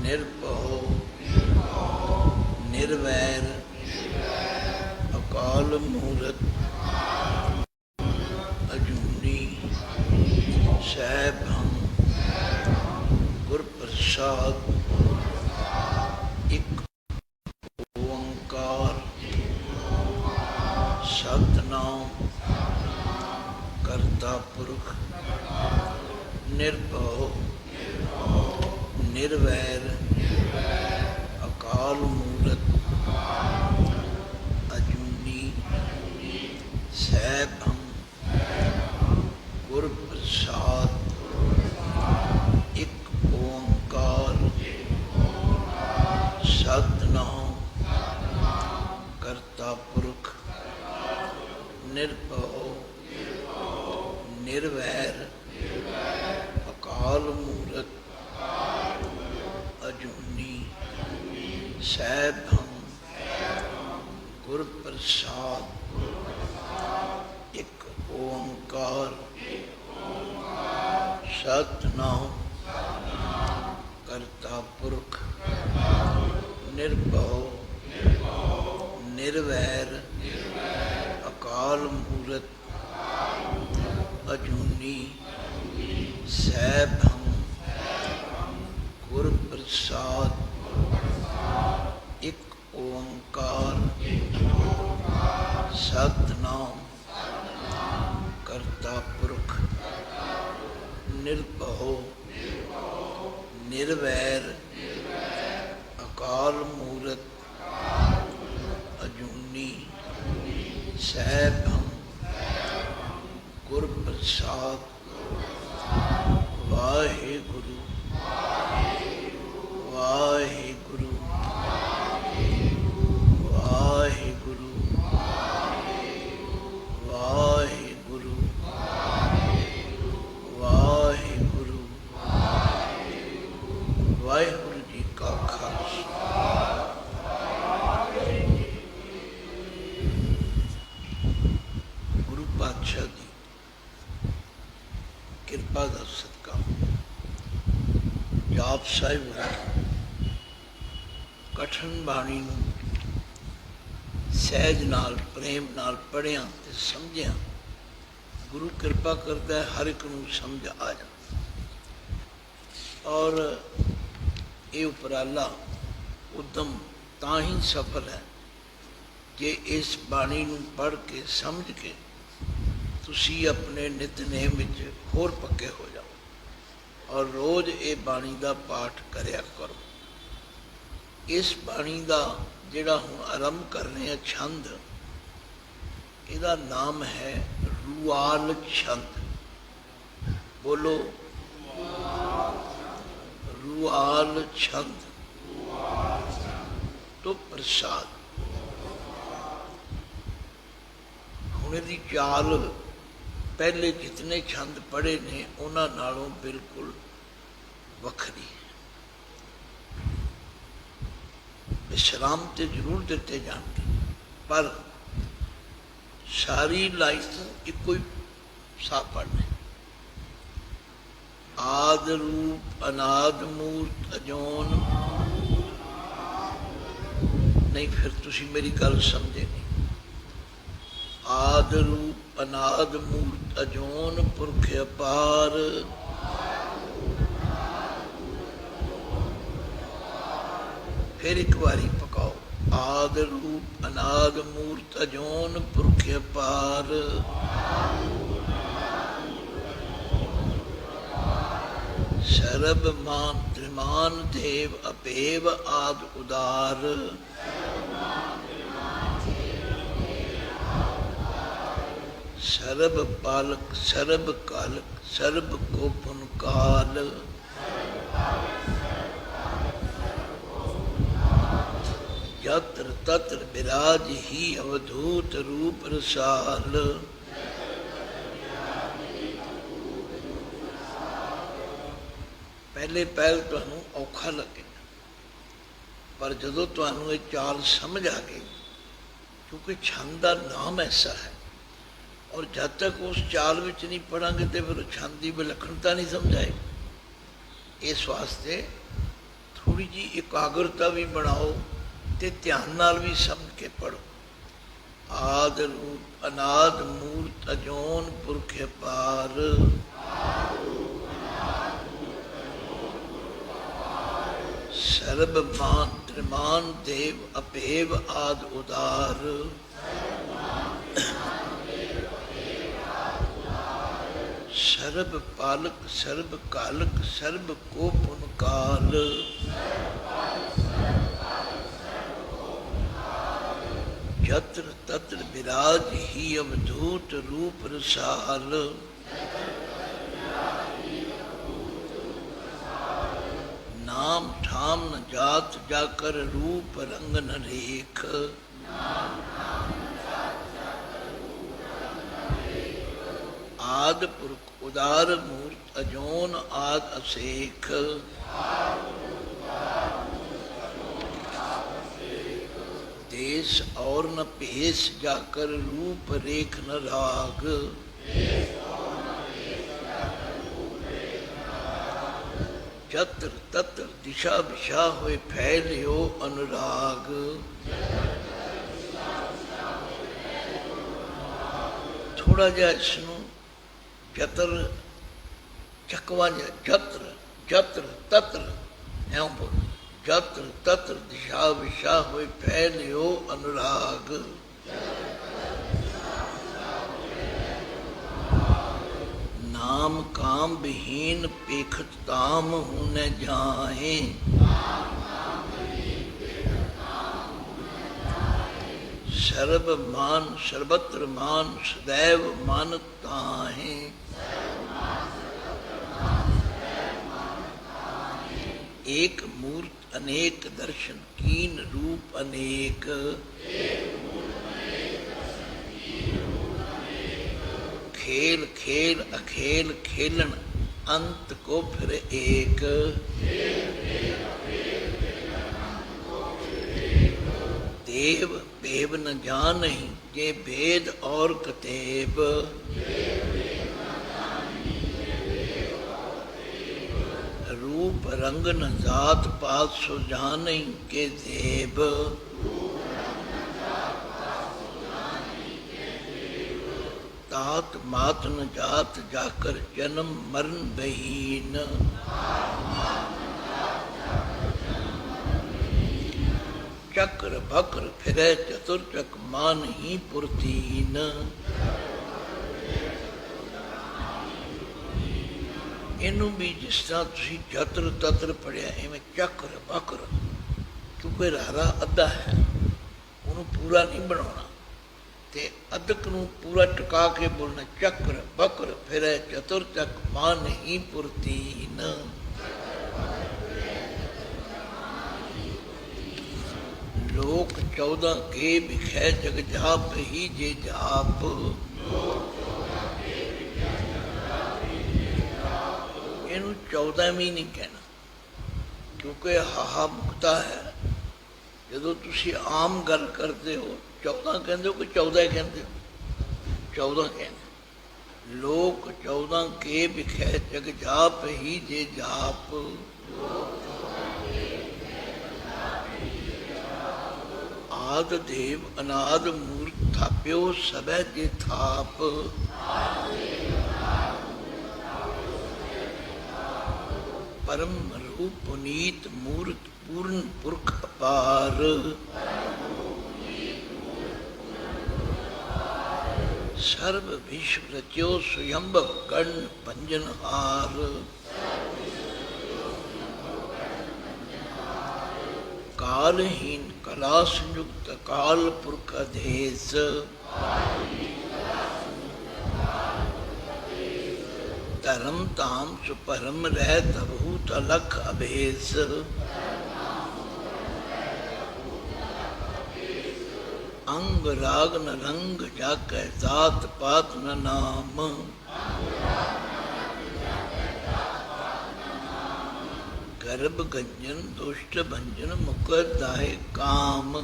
ਨਿਰਭਉ ਨਿਰਵੈਰ ਅਕਾਲ ਮੂਰਤ ਅਜੂਨੀ ਸੈਭੰ ਗੁਰ ਪ੍ਰਸਾਦ ਇੱਕ ਓੰਕਾਰ ਸਤਿਨਾਮ ਕਰਤਾ ਪੁਰਖ ਨਿਰਭਉ ਨਿਰਵੈਰ ਅਕਾਲ ਮੂਰਤ ਅਜੂਨੀ ਸੈਭੰ ਗੁਰ ਪ੍ਰਸਾਦ ਇੱਕ ਓੰਕਾਰ ਸਤਿਨਾਮ ਕਰਤਾ ਪੁਰਖ ਨਿਰਭਉ ਨਿਰਵੈਰ ਅਕਾਲ ਮੂਰਤ ਅਜੂਨੀ ਸੈਭੰ ਗੁਰ ਪ੍ਰਸਾਦ ਇੱਕ ਓੰਕਾਰ ਸਤਿਨਾਮ ਕਰਤਾ ਪੁਰਖ ਨਿਰਭਉ ਨਿਰਵੈਰ ਅਕਾਲ ਮੂਰਤ ਅਜੂਨੀ ਸੈਭੰ ਗੁਰ ਪ੍ਰਸਾਦ ਇੱਕ ਓੰਕਾਰ ਸਤਿਨਾਮ ਕਰਤਾ ਪੁਰਖ ਨਿਰਭਉ ਨਿਰਵੈਰ ਅਕਾਲ ਮੂਰਤ ਅਜੂਨੀ ਸੈਭੰ ਗੁਰ ਪ੍ਰਸਾਦ ਵਾਹਿਗੁਰੂ ਵਾਹਿਗੁਰੂ ਵਾਹਿਗੁਰੂ ਵਾਹਿਗੁਰੂ ਵਾਹਿਗੁਰੂ ਵਾਹਿਗੁਰੂ ਜੀ ਕਾ ਖਾਲਸਾ ਗੁਰੂ ਪਾਤਸ਼ਾਹ ਦੀ ਕਿਰਪਾ ਦਾ ਸਦਕਾ ਜਾਪ ਸਾਹਿਬ ਕਠਨ ਬਾਣੀ ਨੂੰ ਸਹਿਜ ਨਾਲ ਪ੍ਰੇਮ ਨਾਲ ਪੜ੍ਹਿਆ ਤੇ ਸਮਝਿਆ। ਗੁਰੂ ਕਿਰਪਾ ਕਰਦਾ ਹੈ ਹਰ ਇੱਕ ਨੂੰ ਸਮਝ ਆ ਜਾਂਦਾ। ਔਰ ਇਹ ਉਪਰਾਲਾ ਉਦਮ ਤਾਂ ਹੀ ਸਫਲ ਹੈ ਜੇ ਇਸ ਬਾਣੀ ਨੂੰ ਪੜ੍ਹ ਕੇ ਸਮਝ ਕੇ ਤੁਸੀਂ ਆਪਣੇ ਨਿਤਨੇਮ ਵਿੱਚ ਹੋਰ ਪੱਕੇ ਹੋ ਜਾਓ ਔਰ ਰੋਜ਼ ਇਹ ਬਾਣੀ ਦਾ ਪਾਠ ਕਰਿਆ ਕਰੋ। ਇਸ ਬਾਣੀ ਦਾ ਜਿਹੜਾ ਹੁਣ ਆਰੰਭ ਕਰ ਰਹੇ ਹਾਂ ਛੰਦ, ਇਹਦਾ ਨਾਮ ਹੈ ਰੂਆਲ ਛੰਦ। ਬੋਲੋ ਰੂਆਲ ਛੰਦ ਤੋਂ ਪ੍ਰਸਾਦ। ਹੁਣ ਇਹਦੀ ਚਾਲ ਪਹਿਲੇ ਜਿਤਨੇ ਛੰਦ ਪੜ੍ਹੇ ਨੇ ਉਹਨਾਂ ਨਾਲੋਂ ਬਿਲਕੁਲ ਵੱਖਰੀ। ਵਿਸ਼ਰਾਮ ਤੇ ਜ਼ਰੂਰ ਦਿੱਤੇ ਜਾਣਗੇ ਪਰ ਸਾਰੀ ਲਾਈਫ ਇੱਕੋ ਹੀ ਸਾਹ ਪੜ੍ਹਨਾ। ਆਦ ਰੂਪ ਅਨਾਦ ਮੂਰਤ ਅਜੋਨ। ਨਹੀਂ ਫਿਰ ਤੁਸੀਂ ਮੇਰੀ ਗੱਲ ਸਮਝੇ ਨਹੀਂ। ਆਦ ਰੂਪ ਅਨਾਦ ਮੂਰਤ ਅਜੋਨ ਪੁਰਖ ਅਪਾਰ। ਫਿਰ ਇੱਕ ਵਾਰੀ ਪਕਾਓ। ਆਦ ਰੂਪ ਅਨਾਦ ਮੂਰਤ ਅਜੋਨ ਪੁਰਖ ਅਪਾਰ। ਸਰਬ ਮਾਨ ਤ੍ਰਿਮਾਨ ਦੇਵ ਅਪੇਵ ਆਦ ਉਦਾਰ। ਸਰਬ ਪਾਲਕ ਸਰਬ ਕਾਲਕ ਸਰਬ ਕੋ ਪੁਨ ਕਾਲ। ਯਤਰ ਤਤਰ ਬਿਰਾਜ ਹੀ ਅਵਧੂਤ ਰੂਪ ਰਸਾਲ। ਪਹਿਲੇ ਪਹਿਲ ਤੁਹਾਨੂੰ ਔਖਾ ਲੱਗੇ ਪਰ ਜਦੋਂ ਤੁਹਾਨੂੰ ਇਹ ਚਾਲ ਸਮਝ ਆ ਗਈ, ਕਿਉਂਕਿ ਛੰਦ ਦਾ ਨਾਮ ਐਸਾ ਹੈ ਔਰ ਜਦ ਤੱਕ ਉਸ ਚਾਲ ਵਿੱਚ ਨਹੀਂ ਪੜਾਂਗੇ ਤੇ ਫਿਰ ਛੰਦ ਦੀ ਵਿਲੱਖਣਤਾ ਨਹੀਂ ਸਮਝ ਆਏਗੀ। ਇਸ ਵਾਸਤੇ थोड़ी जी एकाग्रता भी बनाओ ते ध्यान नाल भी समझ के पढ़ो। आद रूप अनाद मूर्त अजोन पुरख पार, सर्ब मान त्रिमान देव अपेव आद उदार, सर्ब पालक सर्ब कालक सर्ब को पुन काल, जत्र तत्र विराज ही अवधूत रूप रसाल, नाम ठाम न जात जाकर रूप रंग न रेख, आद पुरख उदार मूर्त अजोन आद असेख, देश और न पेश जाकर रूप रेख न राग, जत्र तत्र दिशा विशा होए फैलियो अनुराग, थोड़ा जा इसनों जतर चकवा जा, जत्र जत्र तत्र ऐं बोल, जत्र तत्र दिशा विशा होए फैलियो अनुराग, नाम काम विहीन पेखत ताम हूँ न जाए, सर्व मान सर्वत्र मान सदैव मानता है, एक मूर्त अनेक दर्शन कीन रूप अनेक, खेल खेल अखेल खेलन अंत को फिर एक, देव भेव न जानहि जे भेद और कतेब, रूप रंग न जात पात सो जानहि के देव, तात मात न जात जाकर जन्म मरण बहीन, चक्र बक्र फिरे चतुर्चक मान ही पुरतीन, इनू भी जिस तरह तुसी जत्र तत्र पढ़िया इवें चक्र बक्र, क्योंकि रारा अद्धा है उन्होंने पूरा नहीं बनाना, ते अदक नू पूरा टका के बोलना, चक्र बक्र फिरे चतुर्चक मान ही पुरतीन, लोक 14 के बिखै जग जाप ही जे जाप, इनू 14वीं नहीं कहना, क्योंकि हाहा मुक्ता है। जो तुसी आम गल करते हो 14 कहते हो कि 14 कहते हो, 14 कहते, लोक 14 के बिखै जग जाप ही जे जाप, आद देव अनाद मूर्त थाप्यो सबे जे थाप, परम रूप पुनीत मूर्त पूर्ण पुरख अपार, सर्व विश्व रच्यो स्वयंभव गण भंजनहार, कालहीन कला संयुक्त काल पुरख अधेश, धर्म ताम सुपरम रह तबहूत अलख अभेस, अंग राग न रंग जाकै जात पात न नाम, गर्भ गंजन दुष्ट भंजन मुकर दाहे काम,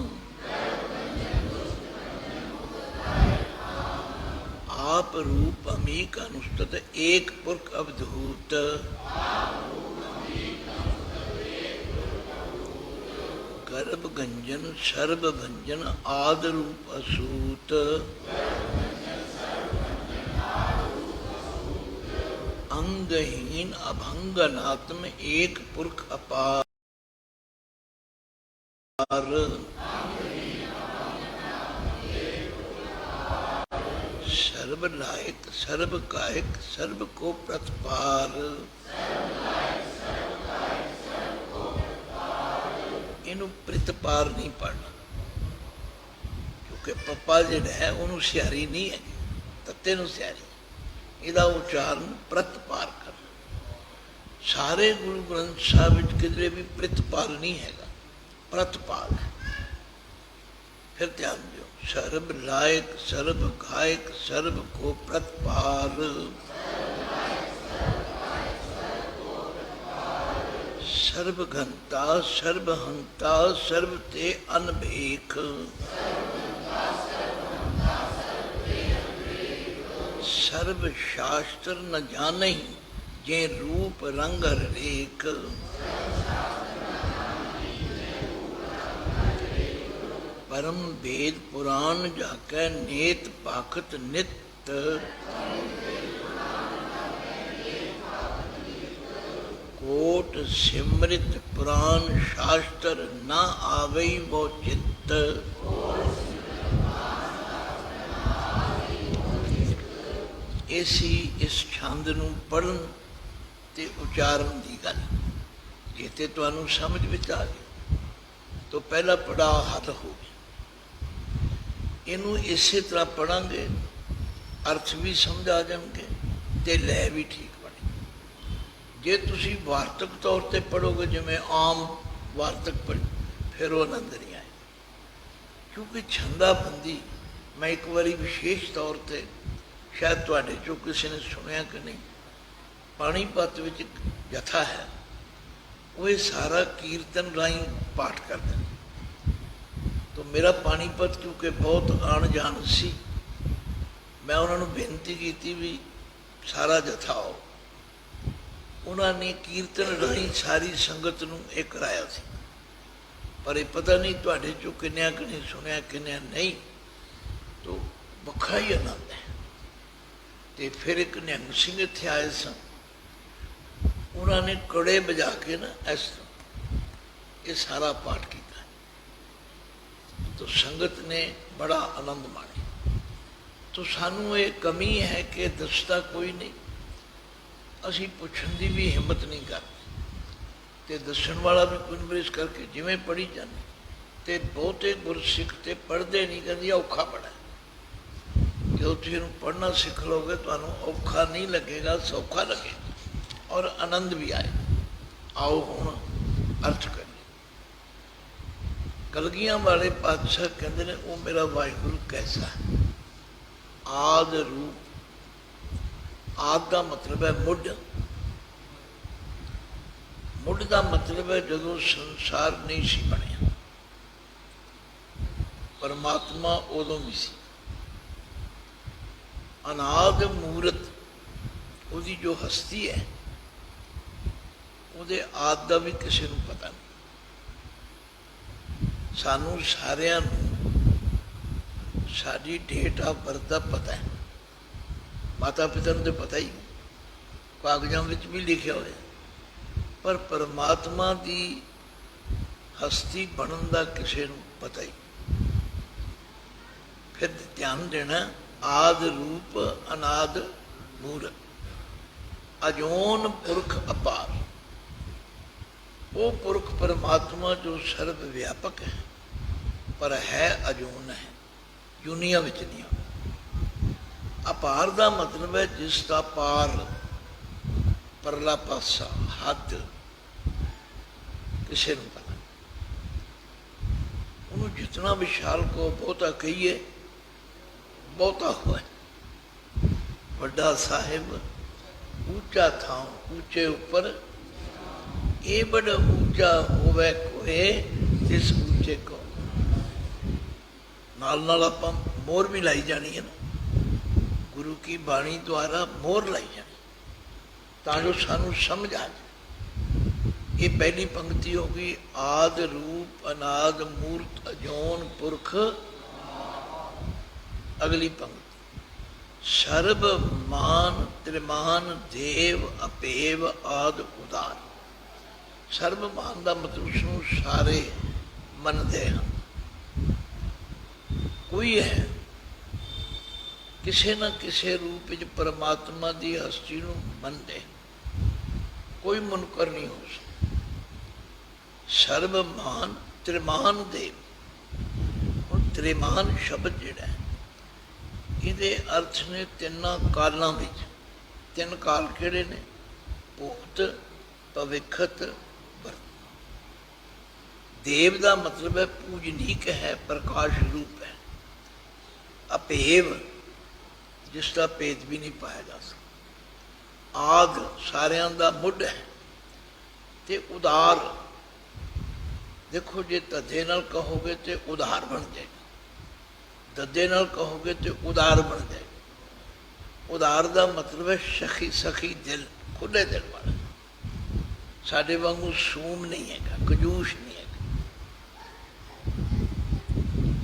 आप रूप अमीक अनुष्ठित एक पुरख अवधूत, गर्भ गंजन सर्व भंजन आद रूप असूत अंगहीन अभंगनात्म एक पुरख अपार सर्व लायक सर्व कायक सर्व को प्रतपार। इनू प्रतपार नहीं पढ़ना क्योंकि पप्पा जिहड़ा है उन्होंने सियारी नहीं है तत्ते नूं सियारी इहदा उच्चारण प्रतपार करना। सारे गुरु ग्रंथ साहिब विच किधरे भी प्रतपाल नहीं हैगा प्रतपाल है। फिर ध्यान दो सर्व लायक सर्व गायक सर्व को प्रतपाल सर्व घंता सर्व हंता सर्व ते अनभेख सर्व शास्त्र न जानहि जे रूप रंग रेख परम वेद पुराण जाकै नेत पाखत नित कोट सिमृत पुराण शास्त्र न आवई वो चित्त। ऐसी इस छंद नूं पढ़न ते उचारण की गल जे ते तुहानूं समझ विच आ गई तो पहला पड़ाव हल हो गया। इनू इसे तरह पढ़ांगे अर्थ भी समझ आ जाएंगे तो लय भी ठीक बने। जे तुसी वार्तक तौर पर पढ़ोगे जिमें आम वार्तक पढ़ फिर वो आनंद नहीं आए क्योंकि छंदाबंदी मैं एक बारी विशेष तौर पर शायद तुहाडे चों किसी ने सुनिया कि नहीं पाणीपत विच जथा है वो सारा कीर्तन राही पाठ करते हैं। तो मेरा पानीपत क्योंकि बहुत आन जान सी मैं उन्होंने बेनती की थी भी सारा जथा आओ उन्होंने कीर्तन राही सारी संगत नूं ये कराया सी पर ये पता नहीं तुहाडे चों किन्नियां कि नहीं सुनिया किन्नियां नहीं तो वखरा ही आनंद है। तो फिर एक निहंग सिंह इत्थे आए सन उन्होंने कड़े बजा के ना इस ये सारा पाठ किया तो संगत ने बड़ा आनंद माने। तो सानू ये कमी है कि दसता कोई नहीं असी पुछण की भी हिम्मत नहीं करते तो दसन वाला भी कोई नहीं इस करके जिमें पढ़ी जाने तो बहुते गुरसिख तो पढ़ते नहीं कहते औखा बड़ा जो तुम पढ़ना सीख लोगे तो औखा नहीं लगेगा सौखा लगेगा और आनंद भी आए। आओ हुण अर्थ कर कलगियां वाले पातशाह कहते हैं वो मेरा वाहिगुरु कैसा है। आद रूप आद का मतलब है मुढ़ मुढ़ का मतलब है जो संसार नहीं सी बनया परमात्मा उदों भी सी। अनाद मूरत उसकी जो हस्ती है वो आद का भी किसी को पता नहीं। सानू सारियां साडी डेट ऑफ बर्थ का पता है माता पिता को तो पता ही कागजां विच भी लिखा हो पर परमात्मा की हस्ती बनन का किसी को पता ही। फिर ध्यान देना आद रूप अनाद मूरत अजोन पुरख अपार वो पुरख परमात्मा जो सर्व व्यापक है पर है अजून है दुनिया विच नहीं। अपार का मतलब है जिसका पार परला पासा हद किसी को पता उन्होंने जितना विशाल को बहुता कहिए बहुता हुआ वड्डा साहिब ऊंचा था ऊंचे ऊपर ये बड़ा ऊंचा होवे कोए जिस ऊंचे को नाल आप मोर भी लाई जानी है ना गुरु की बाणी द्वारा मोर लाई जानी ताकि सानू समझ आ जाए ये पहली पंक्ति होगी। आद रूप अनाद मूर्त अजोन पुरख। अगली पंक्ति सर्व मान त्रिमान देव अपेव आद उदार। सर्व मान का मतलब उसनूं सारे मनते हैं। कोई है किसी न किसी रूप में परमात्मा की हस्ती नूं मनदे, कोई मुनकर नहीं हो सकता। सर्वमान त्रिमान देव। हुण त्रिमान शब्द जिहड़ा है इहदे अर्थ ने तिन्नां कालां विच। तीन काल किहड़े ने? भूत, भविखत, वर्तमान। देव का मतलब है पूजनीक है, प्रकाश रूप है। अभेव जिसका भेद भी नहीं पाया जा सकता। आद सारियां दा मुੱਢ है। ते उदार, देखो जे धद्दे नाल कहोगे तो उदार बन जाएगा, दद्दे नाल कहोगे तो उदार बन जाएगा। उदार का मतलब है सखी सखी दिल, खुले दिल वाला। साडे वांगू सूम नहीं है, कंजूस नहीं है।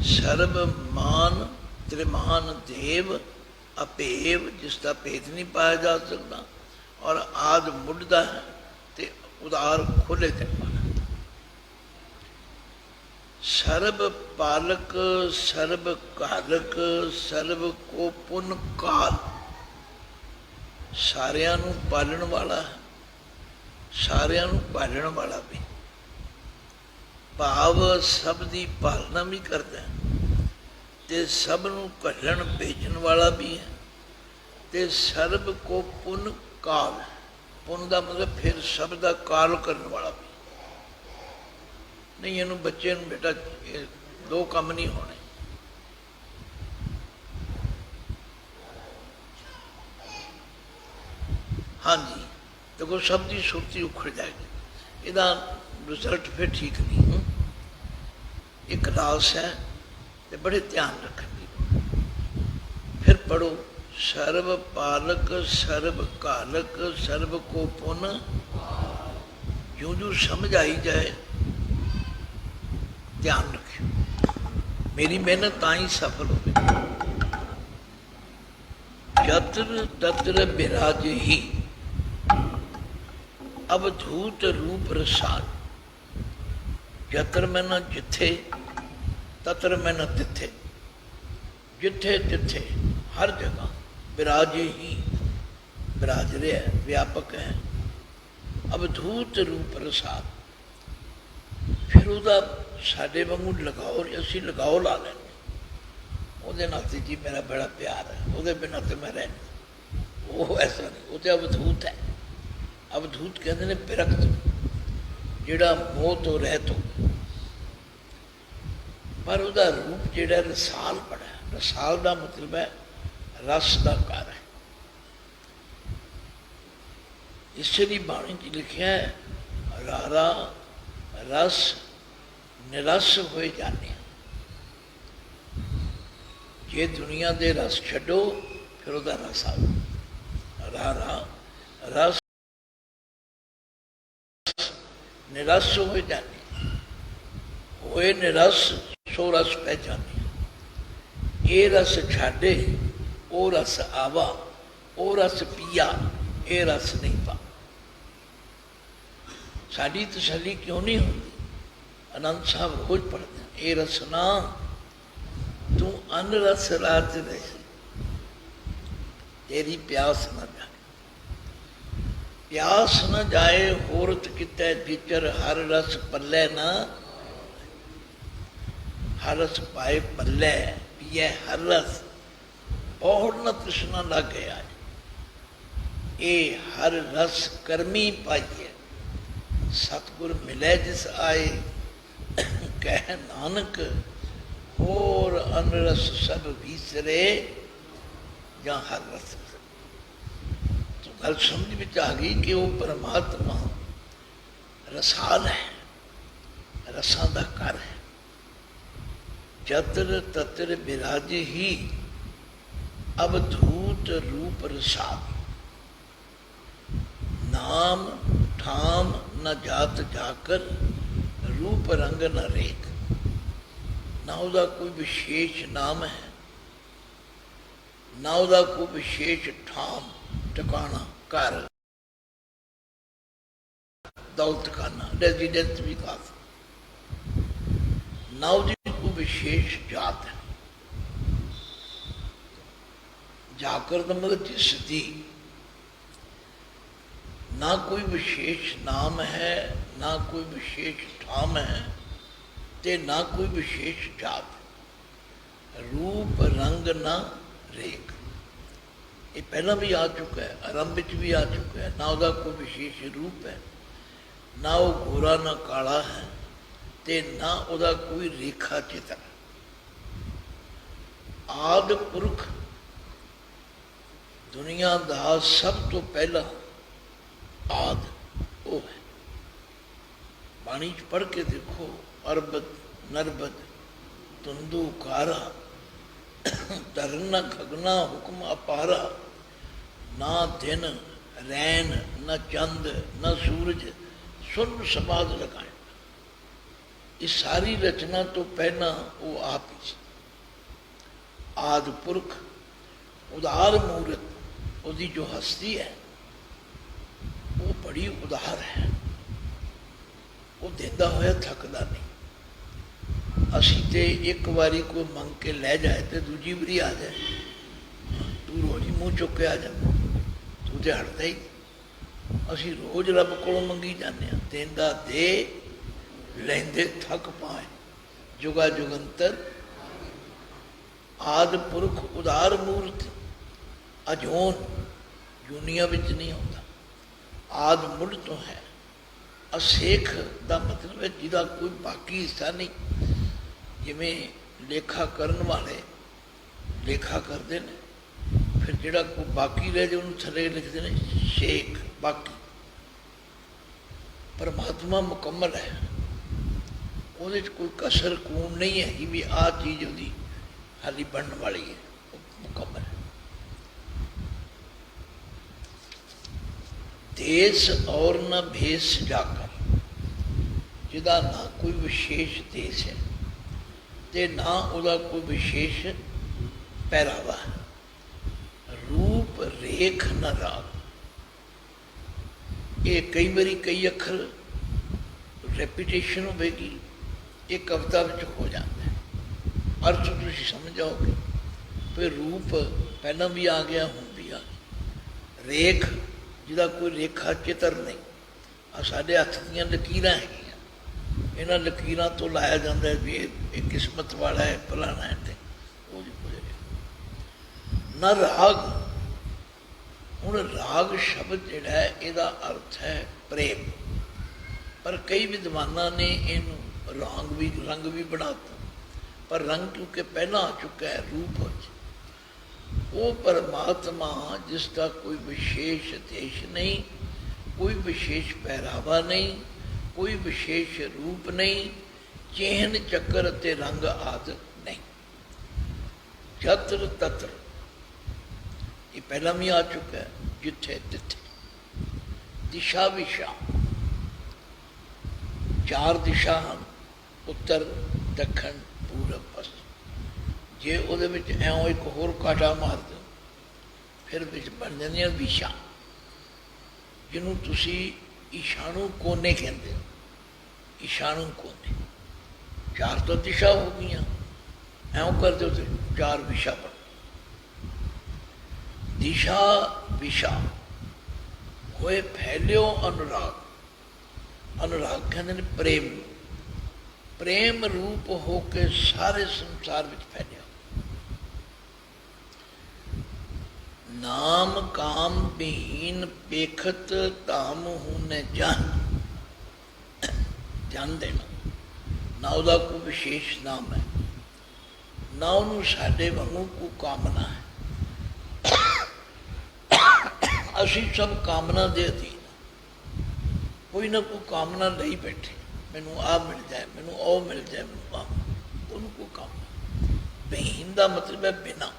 सर्व मान त्रिमान देव अभेव जिसका भेद नहीं पाया जा सकता, और आद मुੱਢਦਾ है ते उदार खुले दिल वाला। सर्व पालक सर्व कालक सर्व को पुन काल। सारियां नूं पालण वाला है, सारियां नूं पालण वाला भी। भाव सब दी पालना भी करता है, ते सब नूं घल्लण भेजण वाला भी है। ते सर्व को पुन काल। पुन का मतलब फिर सब का काल करने वाला भी। नहीं इनू बच्चे नूं बेटा दो काम नहीं होने। हाँ जी, देखो सब की सुरती उखड़ जाएगी, इसका रिजल्ट फिर ठीक नहीं। एक रास है तो बड़े ध्यान रखेंगे। फिर पढ़ो सर्व पालक सर्व कालक सर्व को पुन। जो जो समझ आई जाए ध्यान रखियो, मेरी मेहनत ताई सफल हो। यत्र तत्र विराज ही अवधूत रूप रसाल। यत्र में न जिथे, तत्र में न तिथे। जिथे तिथे हर जगह विराज ही, विराज रहा है, व्यापक है। अवधूत रूप रसाल। फिर वह साढ़े वांगू लगाओ, असी लगाओ ला लेंगे। वो नाते जी मेरा बड़ा प्यार है, वो बिना तो मैं रह। वो ऐसा नहीं, वो तो अवधूत है। अवधूत कहते हैं विरक्त, जिहड़ा मोह तो रहत हो। पर वह रूप जिहड़ा रसाल बड़ा है। रसाल का मतलब है रस का घर है। इसलिए बाणी च लिखा है रारा रस निरस हो जाने। जे दुनिया के रस छड्डो फिर वह रस आओ। रारा रस निरस हो जाने। होए निरस सो रस पहचाने। ये रस छाड़े ओ रस आवा, ओ रस पिया, ये रस नहीं पा। साड़ी तसली क्यों नहीं होती? आनंद साहब रोज पढ़ते हैं, ये रसना तू अन रस रात रहे, तेरी प्यास न जाए। प्यास न जाए होरत कितै जिचर हर रस पल्ले ना। हर रस पाए पल्ले पिए हर रस, बहुत न तृष्णा लग गया। ये हर रस कर्मी पाइए, सतगुर मिले जिस आए। कह नानक और अनरस सब विसरे, या हर रस। तो गल समझ में आ गई कि वो परमात्मा रसाल है, रसा का घर है। जत्र तत्र विराज ही अवधूत रूप रसाल। नाम ठाम न जात जाकर, रूप रंग न रेख। ना ਉਹਦਾ कोई विशेष नाम है, ना ਉਹਦਾ कोई विशेष ठाम ठिकाना घर दौलत खाना रेजिडेंस भी काफ, ना ਉਹਦੀ कोई विशेष जात है। जाकर का मतलब जिसदी ना कोई विशेष नाम है, ना कोई विशेष ठाम है, ते ना कोई विशेष जात, रूप रंग ना रेख। ये पहला भी आ चुका है, आरंभ भी आ चुका है। ना उसका कोई विशेष रूप है, ना वो गोरा ना काला है, ते ना उसका कोई रेखा चित्र। आदि पुरख दुनिया का सब तो पहला आद वो है। बाणी च पढ़ के देखो, अरबद नरबद तुंदू कारा, तरना खगना हुक्म अपारा, ना दिन रैन न चंद न सूरज, सुन समाध लगाए। इस सारी रचना तो पहला वो आप ही सी। आदि पुरख उदार मूर्त, उसकी जो हस्ती है वो बड़ी उदार है। वो देता होया थकदा नहीं। असी तो एक बारी कोई मंग के लै जाए तो दूजी बारी आ जाए, तू रोज ही मूँह चुक के आ जा, तू तो हटता ही। असी रोज रब को मंगी जाने, देंदा दे लेंदे थक पाए, जुगा जुगंतर। आदि पुरख उदार मूर्त, अजोन जूनिया विच नहीं होता। आदि मुढ़ तो है। असेख का मतलब है जिदा कोई बाकी हिस्सा नहीं। जिमें लेखा करन वाले लेखा करते हैं, फिर जोड़ा कोई बाकी रह जाए उन्होंने थले लिखते हैं शेख बाकी। परमात्मा मुकम्मल है, वो कोई कसर कून नहीं है कि भी आ चीज़ उसकी हाली बनने वाली है, मुकम्मल है। देश और न भेष जाकर, जिदा ना कोई विशेष देश है ते ना उदा कोई विशेष पहरावा है। रूप रेख न राग, ये कई बारी कई अखर रेपिटेशन होगी, ये कविता में हो जाता है। अर्थ तुम समझ जाओगे। फिर रूप पहला भी आ गया, हूँ भी आ गया। रेख जिदा कोई रेखा चित्र नहीं। आ साढ़े हथ दियाँ लकीर है, इन्होंने लकीर तो लाया जाता है भी ये किस्मत वाला है, फलाना है। न राग, हूँ राग शब्द जोड़ा है यदा अर्थ है प्रेम, पर कई विद्वाना ने इनू रंग भी बनाता। पर रंग क्योंकि पहला आ चुका है रूप हो, वो परमात्मा जिसका कोई विशेष देश नहीं, कोई विशेष पहरावा नहीं, कोई विशेष रूप नहीं, चेहन चक्कर ते रंग आदि नहीं। जत्र तत्र, ये पहला भी आ चुका है, जिथे तिथे। दिशा विशा, चार दिशा हैं, उत्तर दक्षिण पूरब पश्चिम। जे ਉਹਦੇ ਵਿੱਚ ਐਂ ਇੱਕ ਹੋਰ ਕਾਟਾ ਮਾਰ ਦਿਓ, ਫਿਰ ਵਿੱਚ ਬਣ ਜਾਂਦੀਆਂ ਵਿਸ਼ਾ, ਜਿਹਨੂੰ ਤੁਸੀਂ ਈਸ਼ਾਣੂ ਕੋਨੇ ਕਹਿੰਦੇ ਹੋ। ਈਸ਼ਾਣੂ ਕੋਨੇ, ਚਾਰ ਤਾਂ ਦਿਸ਼ਾ ਹੋ ਗਈਆਂ, ਐਂ ਕਰ ਦਿਓ ਤੇ ਚਾਰ ਵਿਸ਼ਾ ਬਣ। दिशा विशा होए फैलियो अनुराग, अनुराग कहते हैं प्रेम, प्रेम रूप होके सारे संसार में फैलिया। नाम काम विहीन पेखत धाम हूने जान, जान देना ना उसका कोई विशेष नाम है, ना उन्होंने साढ़े वांगू को कामना है। असी सब कामना दे अधीन, कोई ना कोई कामना नहीं बैठे, मैनू आ मिल जाए, मैनू ओ मिल जाए, मैनू आ, उनको कामना। बेहीन का मतलब है बिना,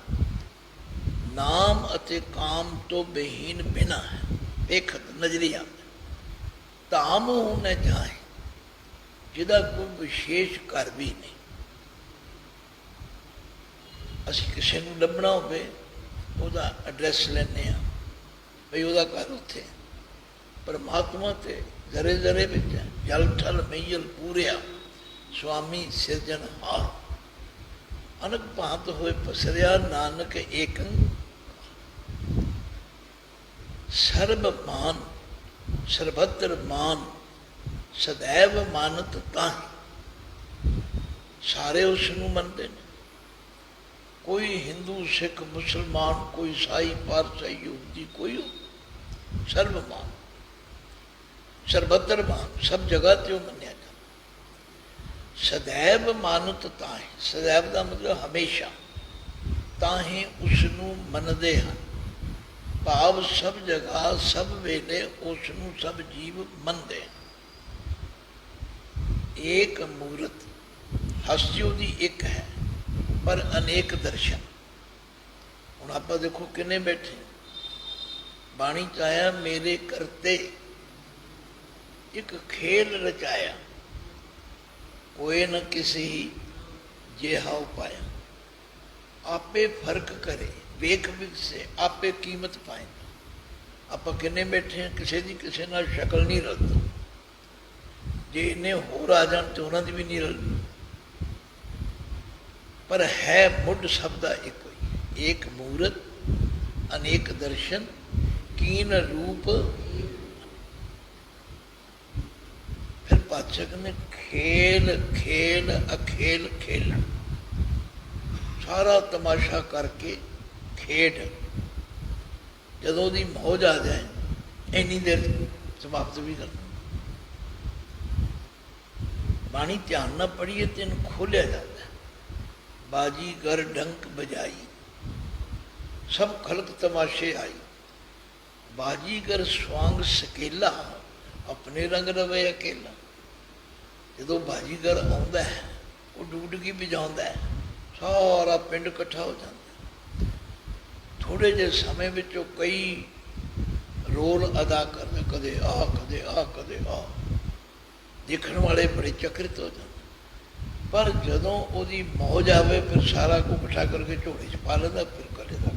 नाम अते काम तो बेहीन बिना है। बेखत नजरी आता, ਧਾਮ ਉਹ न ਜਾਏ ਜਿਹਦਾ ਕੋਈ ਵਿਸ਼ੇਸ਼ ਘਰ ਵੀ ਨਹੀਂ। ਅਸੀਂ ਕਿਸੇ ਨੂੰ ਲੱਭਣਾ ਹੋਵੇ ਉਹਦਾ ਐਡਰੈਸ ਲੈਂਦੇ ਹਾਂ, ਬਈ ਉਹਦਾ ਘਰ ਉੱਥੇ। ਪਰਮਾਤਮਾ ਤੇ ਜ਼ਰੇ ਜ਼ਰੇ ਵਿੱਚ ਹੈ। ਜਲ ਠਲ ਮਈਲ ਪੂਰਿਆ ਸੁਆਮੀ ਸਿਰਜਣਹਾਰ, ਅਨਕ ਭਾਂਤ ਹੋਏ ਪਸਰਿਆ ਨਾਨਕ ਏਕੰ। ਸਰਬ ਮਾਨ ਸਰਬੱਤਰ ਮਾਨ ਸदैव ਮਾਨਤ ਤਾਹੀਂ। ਸਾਰੇ ਉਸ ਨੂੰ ਮੰਨਦੇ ਨੇ। ਕੋਈ ਹਿੰਦੂ ਸਿੱਖ ਮੁਸਲਮਾਨ, ਕੋਈ ਈਸਾਈ ਪਾਰਸੀ ਯਹੂਦੀ, ਕੋਈ ਸਰਬਮਾਨ ਸਰਬੱਤਰ ਮਾਨ, ਸਭ ਜਗ੍ਹਾ ਤੇ ਉਹ ਮੰਨਿਆ ਜਾਂਦਾ। ਸदैव ਮਾਨਤ ਤਾਹੀਂ, ਸदैव ਦਾ ਮਤਲਬ ਹਮੇਸ਼ਾ, ਤਾਹੀਂ ਉਸ ਨੂੰ ਮੰਨਦੇ ਹਨ। ਭਾਵ ਸਭ ਜਗ੍ਹਾ ਸਭ ਵੇਲੇ ਉਸ ਨੂੰ ਸਭ ਜੀਵ ਮੰਨਦੇ ਹਨ। ਏਕ ਮੂਰਤ, ਹਸਤੀ ਉਹਦੀ ਇੱਕ ਹੈ ਪਰ ਅਨੇਕ ਦਰਸ਼ਨ। ਹੁਣ ਆਪਾਂ ਦੇਖੋ ਕਿੰਨੇ ਬੈਠੇ, ਬਾਣੀ ਚ ਆਇਆ ਮੇਰੇ ਕਰਤੇ ਇੱਕ ਖੇਲ ਰਚਾਇਆ, ਕੋਏ ਨ ਕਿਸੇ ਜਿਹਾ ਉਪਾਇਆ। ਆਪੇ ਫਰਕ ਕਰੇ ਵੇਖ ਵਿਕਸੇ, ਆਪੇ ਕੀਮਤ ਪਾਏ। ਆਪਾਂ ਕਿੰਨੇ ਬੈਠੇ ਹਾਂ, ਕਿਸੇ ਦੀ ਕਿਸੇ ਨਾਲ ਸ਼ਕਲ ਨਹੀਂ ਰਲਦੀ। ਜੇ ਇੰਨੇ ਹੋਰ ਆ ਜਾਣ ਤੇ ਉਹਨਾਂ ਦੀ ਵੀ ਨਹੀਂ ਰਲਦੀ। ਪਰ ਹੈ ਮੁੱਢ ਸਭ ਦਾ ਇੱਕੋ ਹੀ। ਏਕ ਮੂਰਤ ਅਨੇਕ ਦਰਸ਼ਨ ਕੀਨ ਰੂਪ। ਫਿਰ ਪਾਚਕ ਨੇ ਖੇਲ ਖੇਲ ਅਖੇਲ ਖੇਲਣ, ਸਾਰਾ ਤਮਾਸ਼ਾ ਕਰਕੇ ਖੇਡ। ਜਦੋਂ ਉਹਦੀ ਮੌਜ ਆ ਜਾਏ ਇੰਨੀ ਦੇਰ ਸਮਾਪਤ ਵੀ ਕਰਨਾ। ਬਾਣੀ ਧਿਆਨ ਨਾਲ ਪੜ੍ਹੀਏ ਤੇ ਇਹਨੂੰ ਖੋਲਿਆ ਜਾਂਦਾ। ਬਾਜੀਗਰ ਡੰਕ ਬਜਾਈ ਸਭ ਖਲਕ ਤਮਾਸ਼ੇ ਆਈ। ਬਾਜੀਗਰ ਸਵਾਂਗ ਸਕੇਲਾ ਆਪਣੇ ਰੰਗ ਰਵੇ ਅਕੇਲਾ। ਜਦੋਂ ਬਾਜੀਗਰ ਆਉਂਦਾ ਹੈ ਉਹ ਡੁਗਡੁਗੀ ਵਜਾਉਂਦਾ ਹੈ, ਸਾਰਾ ਪਿੰਡ ਇਕੱਠਾ ਹੋ ਜਾਂਦਾ। ਥੋੜ੍ਹੇ ਜਿਹੇ ਸਮੇਂ ਵਿੱਚ ਉਹ ਕਈ ਰੋਲ ਅਦਾ ਕਰਦਾ, ਕਦੇ ਆ ਕਦੇ ਆ ਕਦੇ ਆ। ਦੇਖਣ ਵਾਲੇ ਬੜੇ ਚਕਿਤ ਹੋ ਜਾਂਦੇ। ਪਰ ਜਦੋਂ ਉਹਦੀ ਮੌਜ ਆਵੇ ਫਿਰ ਸਾਰਾ ਕੁ ਇਕੱਠਾ ਕਰਕੇ ਝੋਲੇ 'ਚ ਪਾ ਲੈਂਦਾ, ਫਿਰ ਕਦੇ ਦਾ।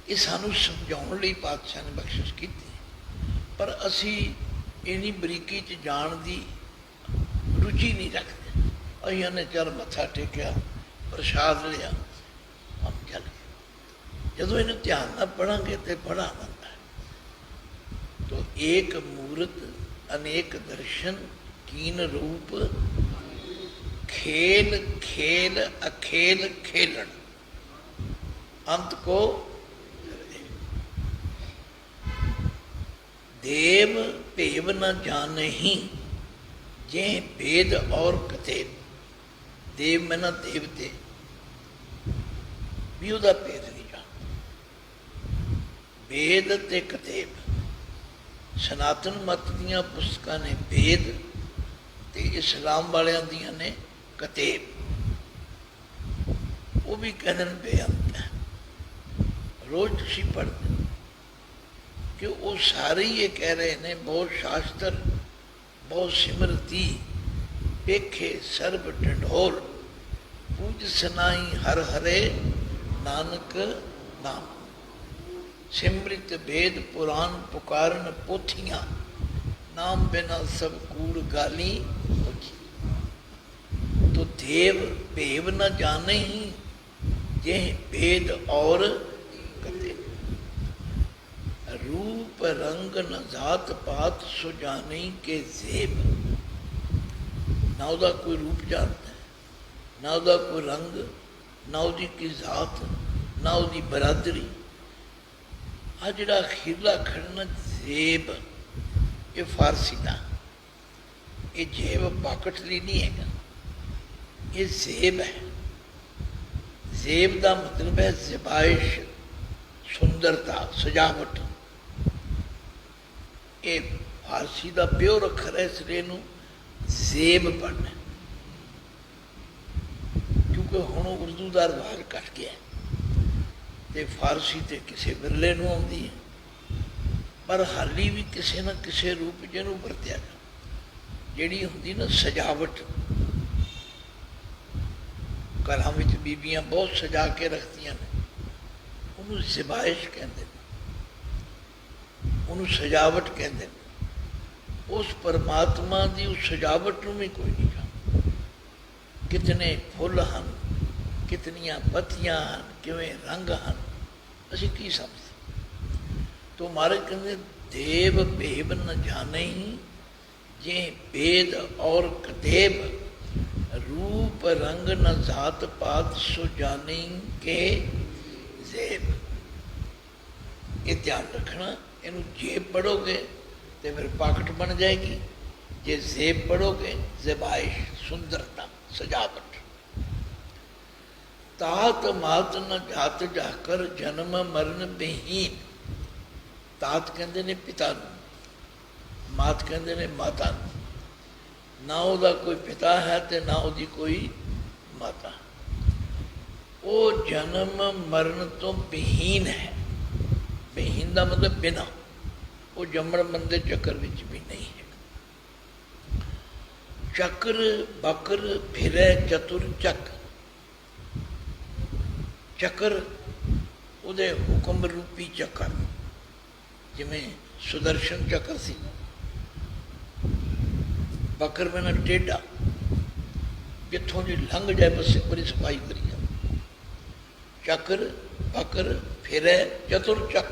ਇਹ ਸਾਨੂੰ ਸਮਝਾਉਣ ਲਈ ਪਾਤਸ਼ਾਹ ਨੇ ਬਖਸ਼ਿਸ਼ ਕੀਤੀ। ਪਰ ਅਸੀਂ ਇੰਨੀ ਬਰੀਕੀ 'ਚ ਜਾਣ ਦੀ ਰੁਚੀ ਨਹੀਂ ਰੱਖਦੇ। ਅਸੀਂ ਨੇ ਚੱਲ ਮੱਥਾ ਟੇਕਿਆ, ਪ੍ਰਸ਼ਾਦ ਲਿਆ, ਹਮ ਚੱਲ ਗਏ। ਜਦੋਂ ਇਹਨੂੰ ਧਿਆਨ ਨਾਲ ਪੜ੍ਹਾਂਗੇ ਤੇ ਬੜਾ ਆਨੰਦ ਹੈ। ਤੋ ਏਕ ਮੂਰਤ ਅਨੇਕ ਦਰਸ਼ਨ ਕੀਨ ਰੂਪ। ਖੇਲ ਖੇਲ ਅਖੇਲ ਖੇਲਣ ਅੰਤ ਕੋ। ਦੇਵ ਭੇਵ ਨ ਜਾਣਹੀਂ ਜੇ ਭੇਦ ਔਰ ਕਤੇਬ। ਦੇਵ ਮੈਂ ਨਾ ਦੇਵਤੇ ਵੀ ਉਹਦਾ ਭੇਦ ਨਹੀਂ ਜਾਣਦੇ। ਭੇਦ ਤੇ ਕਤੇਬ, ਸਨਾਤਨ ਮਤ ਦੀਆਂ ਪੁਸਤਕਾਂ ਨੇ ਭੇਦ ਤੇ ਇਸਲਾਮ ਵਾਲਿਆਂ ਦੀਆਂ ਨੇ ਕਤੇਬ। ਉਹ ਵੀ ਕਹਿੰਦੇ ਨੇ ਬੇਅੰਤ ਹੈ। ਰੋਜ਼ ਤੁਸੀਂ ਪੜ੍ਹਦੇ ਕਿ ਉਹ ਸਾਰੇ ਹੀ ਇਹ ਕਹਿ ਰਹੇ ਨੇ ਬਹੁਤ ਸ਼ਾਸਤਰ ਬਹੁਤ ਸਿਮਰਤੀ ਵੇਖੇ ਸਰਬ ਢੰਡੋਲ। ਪੂਜ ਸਨਾਈ ਹਰ ਹਰੇ ਨਾਨਕ ਨਾਮ। ਸਿਮਰਿਤ ਵੇਦ ਪੁਰਾਨ ਪੁਕਾਰਨ ਪੋਥੀਆਂ। ਨਾਮ ਬਿਨਾ ਸਭ ਕੂੜ ਗਾਲੀ ਹੋਤੀ। तो देव भेव न जाने ही जे भेद और कते। रूप रंग न जात पात सुजाने के जेब। ना ਉਹਦਾ कोई रूप जानता है, ना ਉਹਦਾ कोई रंग, ना ਉਹਦੀ की जात, ना ਉਹਦੀ बरादरी। आ ਜਿਹੜਾ ਅਖੀਰਲਾ ਖੜਨਾ जेब, ਇਹ ਫਾਰਸੀ ਦਾ। ਇਹ जेब ਪਾਕਟ ਲਈ ਨਹੀਂ ਹੈਗਾ, ਇਹ ਜ਼ੇਬ ਹੈ। ਜ਼ੇਬ ਦਾ ਮਤਲਬ ਹੈ ਜ਼ਬਾਇਸ਼, ਸੁੰਦਰਤਾ, ਸਜਾਵਟ। ਇਹ ਫਾਰਸੀ ਦਾ ਪਿਓਰ ਅੱਖਰ ਹੈ, ਇਸ ਲਈ ਇਹਨੂੰ ਜ਼ੇਬ ਪੜ੍ਹਨਾ, ਕਿਉਂਕਿ ਹੁਣ ਉਰਦੂ ਦਾ ਰਿਵਾਜ ਘੱਟ ਗਿਆ ਤੇ ਫਾਰਸੀ ਤੇ ਕਿਸੇ ਵਿਰਲੇ ਨੂੰ ਆਉਂਦੀ ਹੈ। पर हाली भी किसी न किसी रूप जिन्हों वरत्या जा जिहड़ी हुंदी ना सजावट। घर में बीबियां बहुत सजा के रखदियां ने, उन्होंने ज़िबाइश कहते हैं, उन्होंने सजावट कहते हैं। उस परमात्मा की उस सजावट में भी कोई नहीं जानता। कितने फुल हैं, कितनियां पत्तियां हैं, किवें रंग हैं, असीं की समझते। तो महाराज कहते देव भेब न जाने ही जे वेद और कदेव, रूप रंग न जात पात सो जाने के जेब। ये ध्यान रखना, इनू जेब पढ़ोगे तो फिर पाकट बन जाएगी, जे जेब पढ़ोगे ज़िबाइश, सुंदरता, सजावट। तात मात न जात जाकर जन्म मरण बेहीन। तात कहते ने पिता नूं, मात कहते ने माता नूं। ना उहदा कोई पिता है तो ना उहदी कोई माता। वो जन्म मरण तो बेहीन है। बेहीन का मतलब बिना, वो जमण मंदे चक्कर विच भी नहीं है। चक्र बकर फिरै चतुर चक। चक्र उहदे हुक्म रूपी चक्कर, जिमें सुदर्शन चक्र सी। बकर में ना टेढ़ा, जिथों की लंघ जाए बस एक बारी सफाई करी जाए। चक्र बकर फिरै चतुर चक।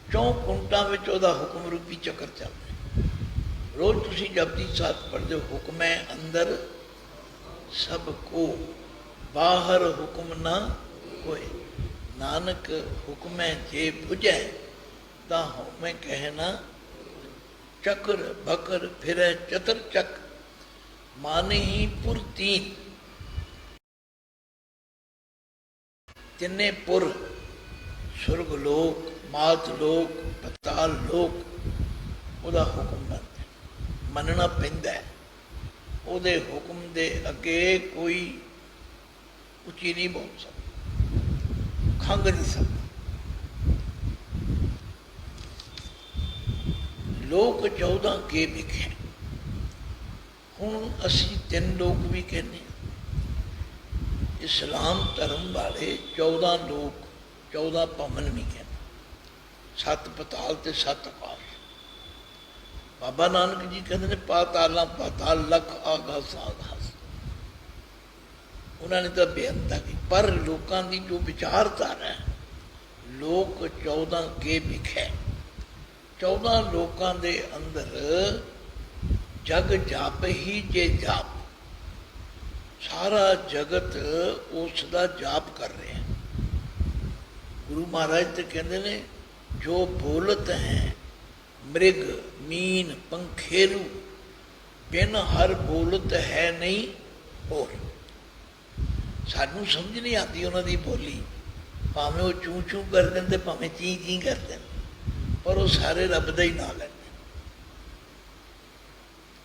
4 कुंटा में ਉਹਦਾ हुक्म रूपी चक्कर चल रहा। रोज तुसी जपजी साथ पढ़ते हो, हुक्म है अंदर सबको, बाहर हुक्म ना कोई। नानक हुक्म जे बुझै ता होमे कहना। चक्र बकर फिरै चतर चक, माने ही पुर तीन। तिन्ने पुर, सुरग लोक, मात लोक, पताल लोक, ਉਹਦਾ हुक्म बनता, मनना पैंदा है। ਉਹਦੇ हुक्म दे अगे कोई उची नहीं बोल सकता, खंग नहीं सकता। लोक 14 के विखे। हुण असी 3 लोक भी कहने। इस्लाम धर्म वाले 14 लोक, 14 भवन भी कहते, 7 पताल ते 7 आकाश। बाबा नानक जी कहते हैं पाताला पाताल लख आगास आगास। उन्होंने तो बेअंता की, पर लोगों की जो विचारधारा है, लोक 14 के विखे। 14 लोगों के अंदर जग जाप ही जे जाप, सारा जगत उसका जाप कर रहे हैं। गुरु महाराज तो कहते हैं जो बोलत हैं मृग मीन पंखेरू, बिन हर बोलत है नहीं और। सानू समझ नहीं आती उन्होंने बोली, भावें वो चू चू कर दें भावें ची ची कर दें, पर वो सारे रब का ही ना लें।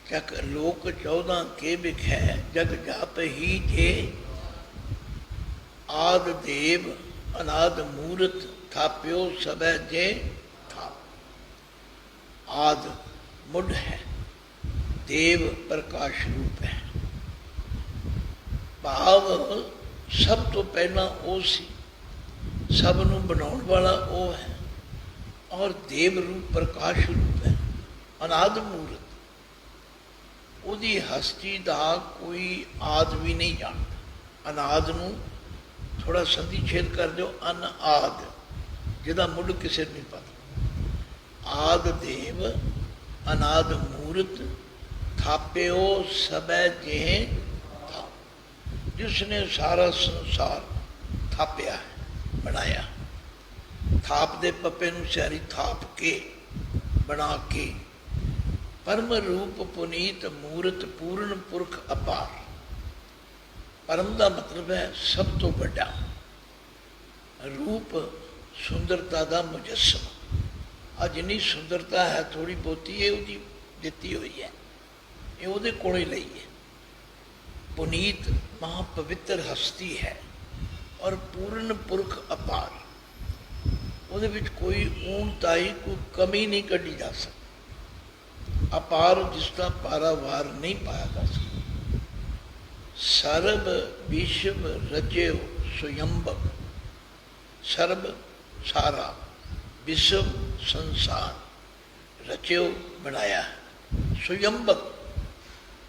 चक लोक 14 के विखै, जग जाप ही जे आद देव अनाद मूरत, थाप्यो सबै जे था। आद मुढ़ है, देव प्रकाश रूप है। भाव सब तो पहला वो सी, सब नूं बनाउण वाला वो है, और देव रूप प्रकाश रूप है। अनाद मूरत, ਉਹਦੀ हस्ती का कोई आद भी नहीं जानता। अनाद नूं थोड़ा संधि छेद कर दो, अन आद, जिहदा मुढ़ किसे नहीं पता। आद देव अनाद मूरत, थाप्यो सबै जेह था। जिसने सारा संसार थाप्या है, बनाया। थाप दे पप्पे नूं सियारी थाप के, बना के। परम रूप पुनीत मूरत, पूर्ण पुरख अपार। परम का मतलब है सब तो बड़ा। रूप सुंदरता का मुजस्सम। आज जिन्नी सुंदरता है थोड़ी बहुती है उसकी दिती हुई है, ये उहदे कोलों ही लई है। पुनीत महापवित्र हस्ती है और पूर्ण पुरख अपार। ਉਹਦੇ ਵਿੱਚ ਕੋਈ ਊਣਤਾਈ, ਕੋਈ ਕਮੀ ਨਹੀਂ ਕੱਢੀ ਜਾ ਸਕਦੀ। ਅਪਾਰ ਜਿਸਦਾ ਪਾਰਾਵਾਰ ਨਹੀਂ ਪਾਇਆ ਜਾ ਸਕਦਾ। ਸਰਬ ਵਿਸ਼ਵ ਰਚਿਓ ਸੁਯੰਬਕ, ਸਰਬ ਸਾਰਾ, ਵਿਸ਼ਵ ਸੰਸਾਰ ਰਚਿਓ ਬਣਾਇਆ ਹੈ। ਸੁਯੰਬਕ,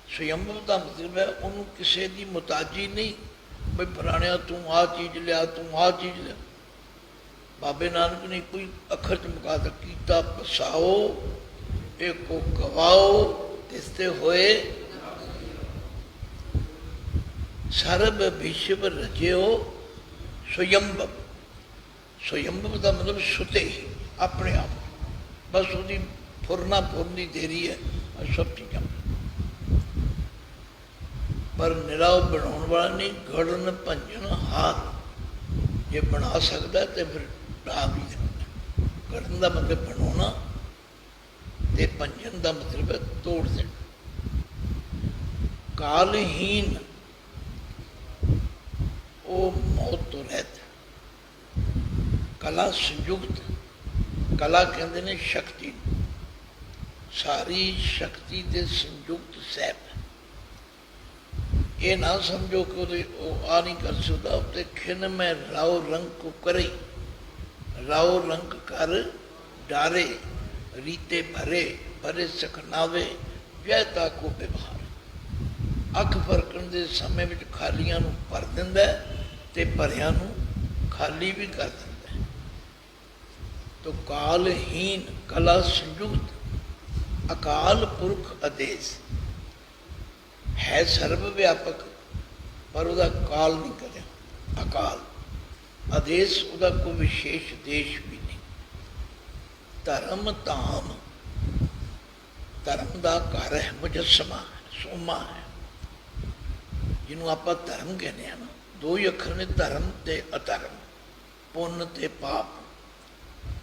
ਸੁਯੰਬਕ ਦਾ ਮਤਲਬ ਹੈ ਉਹਨੂੰ ਕਿਸੇ ਦੀ ਮੁਤਾਜੀ ਨਹੀਂ, ਬਈ ਪੁਰਾਣਿਆ ਤੂੰ ਆਹ ਚੀਜ਼ ਲਿਆ, ਤੂੰ ਆਹ ਚੀਜ਼ ਲਿਆ। ਬਾਬੇ ਨਾਨਕ ਨੇ ਕੋਈ ਅੱਖਰ ਚਮਕਾ ਦਿੱਤਾ, ਕੀਤਾ ਪਸਾਓ ਏਕੋ ਗਵਾਓ ਤਿਸਤੇ ਹੋਏ। ਸਰਬ ਵਿਸ਼ਵ ਰਚਿਓ ਸੁਯੰਬਕ, ਸੁਯੰਬਕ ਦਾ ਮਤਲਬ ਸੁਤੇ ਹੀ ਆਪਣੇ ਆਪ, ਬਸ ਉਹਦੀ ਫੁਰਨਾ ਫੁਰਨੀ ਦੇਰੀ ਹੈ ਸਭ ਚੀਜ਼ਾਂ। ਪਰ ਨਿਰਾਓ ਬਣਾਉਣ ਵਾਲਾ ਨਹੀਂ, ਗੜਨ ਭੰਜਨ ਹਾਥ। ਜੇ ਬਣਾ ਸਕਦਾ ਤੇ ਫਿਰ ਢਾਹ ਵੀ ਸਕਦਾ। ਗੜਨ ਦਾ ਮਤਲਬ ਬਣਾਉਣਾ ਤੇ ਭੰਜਨ ਦਾ ਮਤਲਬ ਹੈ ਤੋੜ ਦੇਣਾ। ਕਾਲਹੀਨ ਉਹ ਮੌਤ ਤੋਂ ਰਹਿਤ। ਕਲਾ ਸੰਯੁਕਤ, ਕਲਾ ਕਹਿੰਦੇ ਨੇ ਸ਼ਕਤੀ, ਸਾਰੀ ਸ਼ਕਤੀ ਦੇ ਸੰਯੁਕਤ ਸਹਿਬ। ਇਹ ਨਾ ਸਮਝੋ ਕਿ ਉਹਦੇ ਉਹ ਆ ਨਹੀਂ ਕਰ ਸਕਦਾ। ਉੱਤੇ ਖਿਨ ਮੈਂ ਰਾਉ ਰੰਗ ਕੋ ਕਰੇ, ਰਾਉ ਰੰਗ ਕਰ ਡਾਰੇ, ਰੀਤੇ ਭਰੇ ਭਰੇ ਸਖਨਾਵੇ, ਵਿਅਤਾ ਕੋ ਵਿਵਹਾਰ। ਅੱਖ ਫਰਕਣ ਦੇ ਸਮੇਂ ਵਿੱਚ ਖਾਲੀਆਂ ਨੂੰ ਭਰ ਦਿੰਦਾ ਤੇ ਭਰਿਆਂ ਨੂੰ ਖਾਲੀ ਵੀ ਕਰ ਦਿੰਦਾ। ਤੋ ਕਾਲਹੀਨ, ਕਲਾ ਸੰਯੁਕਤ, ਅਕਾਲ ਪੁਰਖ ਆਦੇਸ਼ ਹੈ, ਸਰਬ ਵਿਆਪਕ, ਪਰ ਉਹਦਾ ਕਾਲ ਨਹੀਂ ਕਰਿਆ। ਅਕਾਲ ਆਦੇਸ਼, ਉਹਦਾ ਕੋਈ ਵਿਸ਼ੇਸ਼ ਦੇਸ਼ ਵੀ ਨਹੀਂ। ਧਰਮ ਧਾਮ, ਧਰਮ ਦਾ ਘਰ ਹੈ, ਮੁਜੱਸਮਾ, ਸੋਮਾ ਹੈ, ਜਿਹਨੂੰ ਆਪਾਂ ਧਰਮ ਕਹਿੰਦੇ ਹਾਂ ਨਾ। ਦੋ ਹੀ ਅੱਖਰ ਨੇ, ਧਰਮ ਤੇ ਅਧਰਮ, ਪੁੰਨ ਤੇ ਪਾਪ।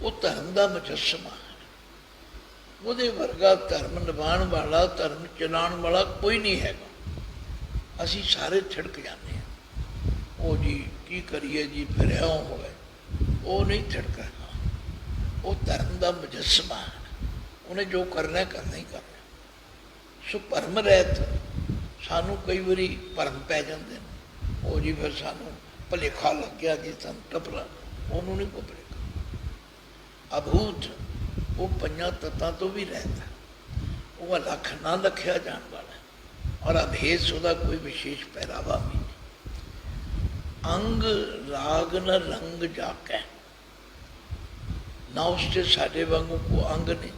ਉਹ ਧਰਮ ਦਾ ਮੁਜੱਸਮਾ ਹੈ। ਉਹਦੇ ਵਰਗਾ ਧਰਮ ਨਿਭਾਉਣ ਵਾਲਾ, ਧਰਮ ਚਲਾਉਣ ਵਾਲਾ ਕੋਈ ਨਹੀਂ ਹੈਗਾ। ਅਸੀਂ ਸਾਰੇ ਥਿੜਕ ਜਾਂਦੇ ਹਾਂ, ਉਹ ਜੀ ਕੀ ਕਰੀਏ ਜੀ, ਫਿਰ ਇਉਂ ਹੋਵੇ। ਉਹ ਨਹੀਂ ਥਿੜਕਣਾ, ਉਹ ਧਰਮ ਦਾ ਮੁਜੱਸਮਾ ਹੈ। ਉਹਨੇ ਜੋ ਕਰਨਾ ਕਰਨਾ ਹੀ ਕਰਨਾ। ਸੋ ਭਰਮ ਰਹਿਤ। ਸਾਨੂੰ ਕਈ ਵਾਰੀ ਭਰਮ ਪੈ ਜਾਂਦੇ ਨੇ, ਉਹ ਜੀ ਫਿਰ ਸਾਨੂੰ ਭੁਲੇਖਾ ਲੱਗ ਗਿਆ ਜੀ, ਸਾਨੂੰ ਟਪਰਾ। ਉਹਨੂੰ ਨਹੀਂ ਕੋਈ ਭੁਲੇਖਾ। ਅਭੂਤ, ਉਹ ਪੰਜਾਂ ਤੱਤਾਂ ਤੋਂ ਵੀ ਰਹਿੰਦਾ। ਉਹ ਅਲੱਖ ਨਾ ਰੱਖਿਆ ਜਾਣ ਵਾਲਾ, ਔਰ ਅਭੇਸ ਉਹਦਾ ਕੋਈ ਵਿਸ਼ੇਸ਼ ਪਹਿਰਾਵਾ ਵੀ ਨਹੀਂ। ਅੰਗ ਰਾਗ ਨ ਰੰਗ ਜਾਕੈ, ਨਾ ਉਸ 'ਤੇ ਸਾਡੇ ਵਾਂਗੂ ਕੋਈ ਅੰਗ ਨਹੀਂ,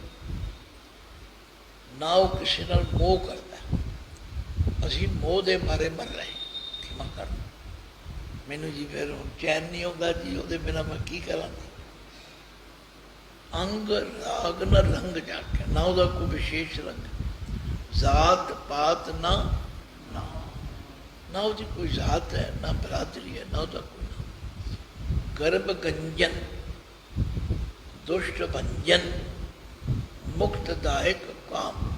ਨਾ ਉਹ ਕਿਸੇ ਨਾਲ ਮੋਹ ਕਰਦਾ। ਅਸੀਂ ਮੋਹ ਦੇ ਮਾਰੇ ਮਰ ਰਹੇ। ਖਿਮਾ ਕਰ ਮੈਨੂੰ ਜੀ, ਫਿਰ ਹੁਣ ਚੈਨ ਨਹੀਂ ਆਉਂਦਾ ਜੀ, ਉਹਦੇ ਬਿਨਾਂ ਮੈਂ ਕੀ ਕਰਾਂਗੀ। ਅੰਗ ਰਾਗ ਨ ਰੰਗ ਜਾਕੈ, ਨਾ ਉਹਦਾ ਕੋਈ ਵਿਸ਼ੇਸ਼ ਰੰਗ, ਜ਼ਾਤ ਪਾਤ ਨਾ, ਨਾ ਉਹਦੀ ਕੋਈ ਜ਼ਾਤ ਹੈ, ਨਾ ਬਰਾਦਰੀ ਹੈ, ਨਾ ਉਹਦਾ ਕੋਈ ਨਾਮ। ਗਰਭ ਗੰਜਨ ਦੁਸ਼ਟ ਭੰਜਨ, ਮੁਕਤਦਾਇਕ ਕਾਮ।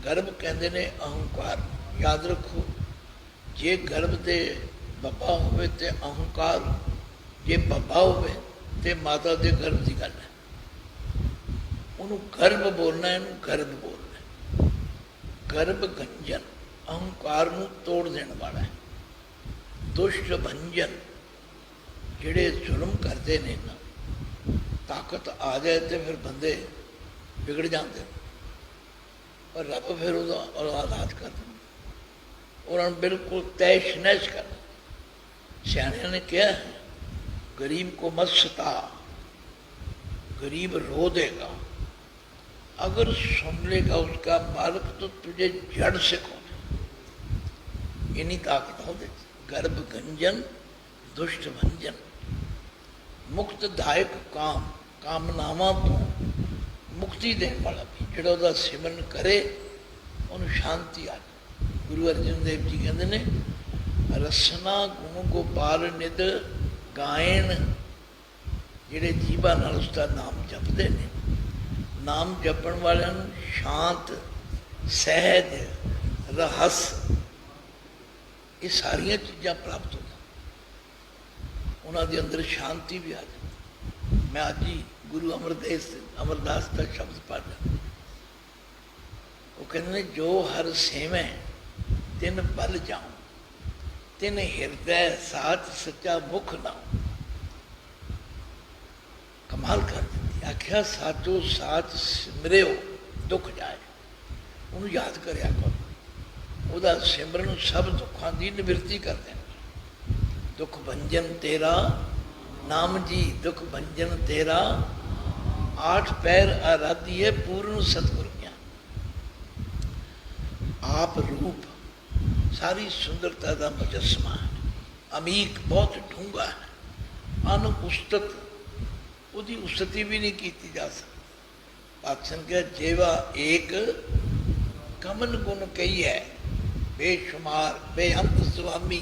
ਗਰਭ ਕਹਿੰਦੇ ਨੇ ਅਹੰਕਾਰ। ਯਾਦ ਰੱਖੋ, ਜੇ ਗਰਭ ਦੇ ਬੱਬਾ ਹੋਵੇ ਤੇ ਅਹੰਕਾਰ, ਜੇ ਬੱਬਾ ਹੋਵੇ ਤੇ ਮਾਤਾ ਦੇ ਗਰਭ ਦੀ ਗੱਲ ਹੈ। ਉਹਨੂੰ ਗਰਭ ਬੋਲਣਾ, ਇਹਨੂੰ ਗਰਭ ਬੋਲਣਾ। ਗਰਭ ਗੰਜਨ, ਅਹੰਕਾਰ ਨੂੰ ਤੋੜ ਦੇਣ ਵਾਲਾ ਹੈ। ਦੁਸ਼ਟ ਭੰਜਨ, ਜਿਹੜੇ ਜ਼ੁਲਮ ਕਰਦੇ ਨੇ ਨਾ, ਤਾਕਤ ਆ ਜਾਏ ਤੇ ਫਿਰ ਬੰਦੇ ਵਿਗੜ ਜਾਂਦੇ, ਪਰ ਰੱਬ ਫਿਰ ਉਹਦਾ ਔਲਾਦ ਕਰ ਦਿੰਦਾ, ਉਹਨਾਂ ਨੂੰ ਬਿਲਕੁਲ ਤੈਸ਼ ਨੈਸ਼ ਕਰ। ਸਿਆਣਿਆਂ ਨੇ ਕਿਹਾ ਹੈ, गरीब को मत सता, गरीब रो देगा, अगर सुन लेगा उसका मालिक तो तुझे जड़ से खोले। इन्हीं ताकत हो दे। गर्भ गंजन दुष्ट भंजन, मुक्तदायक काम, कामनावां तो मुक्ति देने वाला भी, जो उसका सिमरन करे उन्हें शांति आ जाए। गुरु अर्जन देव जी कहते ने, रसना गुण गोपाल निध गायन, ਜਿਹੜੇ ਜੀਵਾਂ ਨਾਲ ਉਸਦਾ ਨਾਮ ਜਪਦੇ ਨੇ, ਨਾਮ ਜਪਣ ਵਾਲਿਆਂ ਨੂੰ ਸ਼ਾਂਤ, ਸਹਿਜ, ਰਹੱਸ, ਇਹ ਸਾਰੀਆਂ ਚੀਜ਼ਾਂ ਪ੍ਰਾਪਤ ਹੁੰਦੀਆਂ। ਉਹਨਾਂ ਦੇ ਅੰਦਰ ਸ਼ਾਂਤੀ ਵੀ ਆ ਜਾਂਦੀ, मैं अज ही गुरु अमरदास का शब्द पढ़, वो कहते हैं जो हर सेवै तिन बल जाऊं, तिन हृदय साच सच्चा मुख नाऊं। कमाल कर दी, आख्या साचो साच सिमरियो दुख जाए, उन्होंने याद करया करो, ਉਹਦਾ सिमरन सब दुखों की निवृत्ति कर देना। दुख भंजन तेरा नाम जी, दुख भंजन तेरा आठ पैर आराधिए पूर्ण सतगुर ज्ञान। आप रूप सारी सुंदरता का मुजस्मा है, अमीक बहुत ढूंगा है, अनउस्तत, उसकी उस्तति भी नहीं की जा सकती। पातशाह क्या जेवा एक कमन गुण कही है, बेशुमार बेअंत स्वामी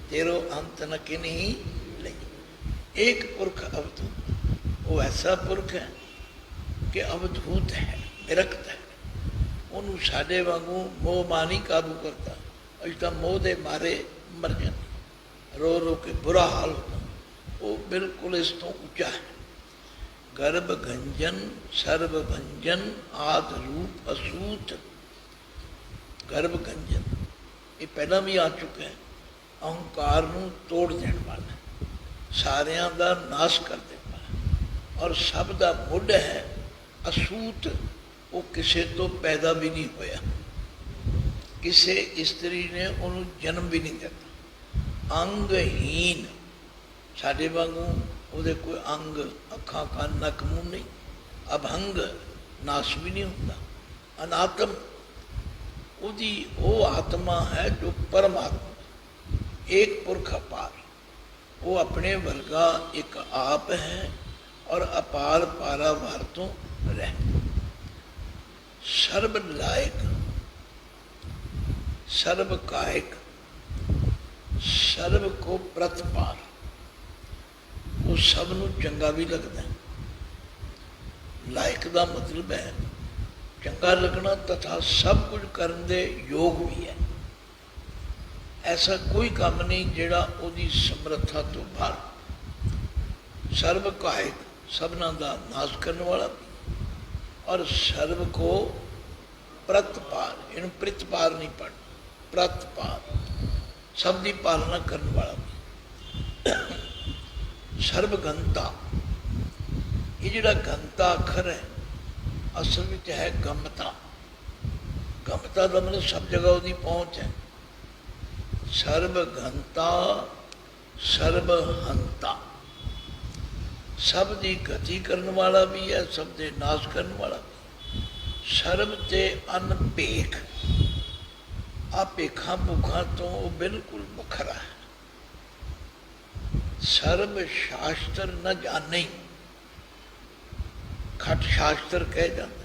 तेरो अंत न किन्ही लई। एक पुरख अवधूत, वो ऐसा पुरख है कि अवधूत है, विरक्त है, उन्होंने साढ़े वांगू मोह मां नहीं काबू करता। अज तो मोह के मारे मर जाते, रो रो के बुरा हाल होता, वो बिल्कुल इस तो उच्चा है। गर्भ गंजन सर्व भंजन आद रूप असूत। गर्भ गंजन ये पहला भी आ चुका है, अहंकार नूं तोड़ देने वाला, सारियां दा नाश कर देने वाला, और सब दा मुੱਢ है असूत। वो किसी तो पैदा भी नहीं होया, किसी स्त्री ने उन्होंने जन्म भी नहीं दिता। अंगहीन, साढ़े वांगू ਉਹਦੇ कोई अंग अखा कान नक मूँह नहीं, अभंग नाश भी नहीं होता। अनात्म ਉਹਦੀ वो आत्मा है जो परमात्मा एक पुरख अपार, वो अपने वर्गा एक आप है और अपार पारावार तो रह। सर्व लायक सर्व कायक सर्व को प्रतपार, वो सब नूं चंगा भी लगता है। लायक का मतलब है चंगा लगना तथा सब कुछ करने दे योग भी है। ऐसा कोई काम नहीं जिहड़ा उहदी समर्था तो बाहर। सर्व कायक, सबना का नाश करने वाला भी, और सर्व को प्रतपार, इन प्रतपार नहीं पढ़ना, प्रतपार सब की पालना करने वाला भी। सर्वगंता, ये जिहड़ा गंता अखर है असल में है गमता। गमता का मतलब सब जगह उसकी पहुँच है। सर्वगंता सर्वहंता, सब की गति करने वाला भी है, सब के नाश करने वाला भी। सर्व ते अनभेख, आ भेखा भुखा तो बिल्कुल बखरा है। सर्व शास्त्र न जाने, खट शास्त्र कहे जाते,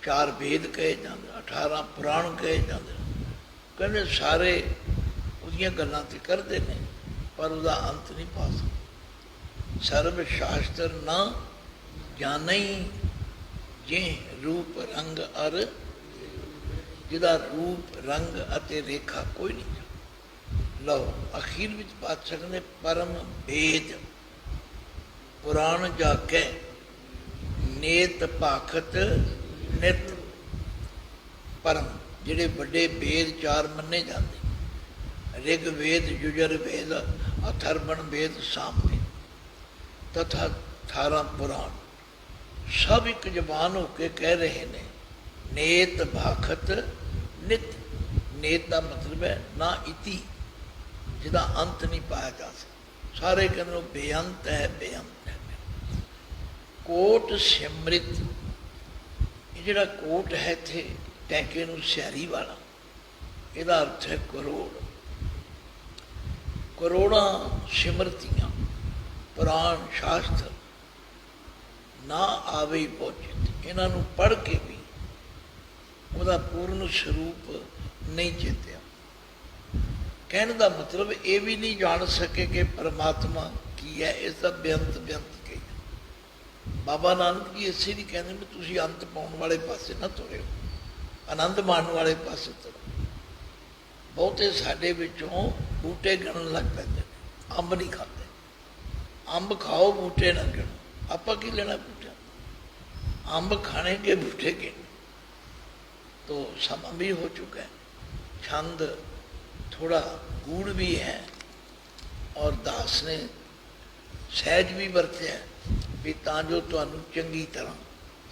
चार वेद कहे जाते, 18 पुराण कहे जाते, कहते सारे उसदियां गल्लां ते करते हैं पर उसका अंत नहीं पा सकते। सर्व शास्त्र न जाने जे रूप रंग अर, जिदा रूप रंग अते रेखा कोई नहीं। लो अखीर विच पातशाह ने परम भेद पुराण जाके नेत भाखत नित परम, जिहड़े बड़े वेद चार मन्ने जाते, ऋग वेद युजर वेद अथर्वण वेद सामवेद तथा 18 पुराण, सब एक जबान होकर कह रहे ने नेत भाखत नित। नेत का मतलब है ना इति, जिदा अंत नहीं पाया जा सकता। सारे कहते बेअंत है, बेअंत है। कोट सिमृत, ये जिहड़ा कोट है थे टैंके नूं स्यारी वाला, इहदा अर्थ है करोड़। करोड़ा सिमरतियां पुराण शास्त्र ना आवे पहुंचित, इन्हों पढ़ के भी उसका पूर्ण स्वरूप नहीं चेत्या। कहने का मतलब ये भी नहीं जान सके कि परमात्मा की है, इसका बेअंत बेअंत कही। बाबा नानक जी इसे नहीं कहते भी तुम अंत पाने वाले पासे ना तुरे, आनंद माणन वाले पासे तुरो। बहुते साडे विचों बूटे गणन लग पैंदे, अंब नहीं खाते। ਅੰਬ ਖਾਓ ਬੂਟੇ ਨਾ ਗਿਣੋ। ਆਪਾਂ ਕੀ ਲੈਣਾ ਬੂਟੇ? ਅੰਬ खाने के बूटे के। तो समा भी हो चुका है, छंद थोड़ा गूढ़ भी है और दास ने सहज भी वरत्या भी तां जो तुहानू चंगी तरह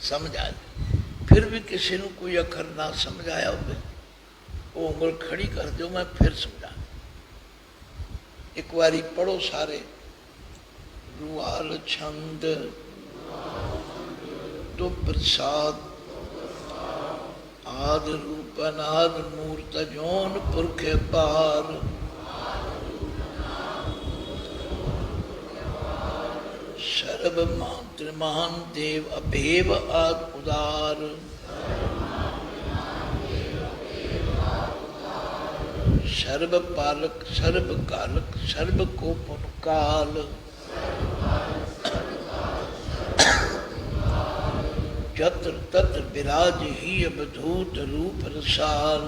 समझ आ जाए। फिर भी किसी को कोई अखर ना समझ आया हो, वो उंगल खड़ी कर दो, मैं फिर समझा। एक बारी पढ़ो सारे। रुआल छंद तो प्रसाद आद रूप अनाद मूर्त जौन पुरखे पार। सर्व मात्र महान देव अभेव आद उदार। सर्व पालक सर्व कालक सर्व को पुन काल। जत्र तत्र विराज ही अवधूत रूप रसाल।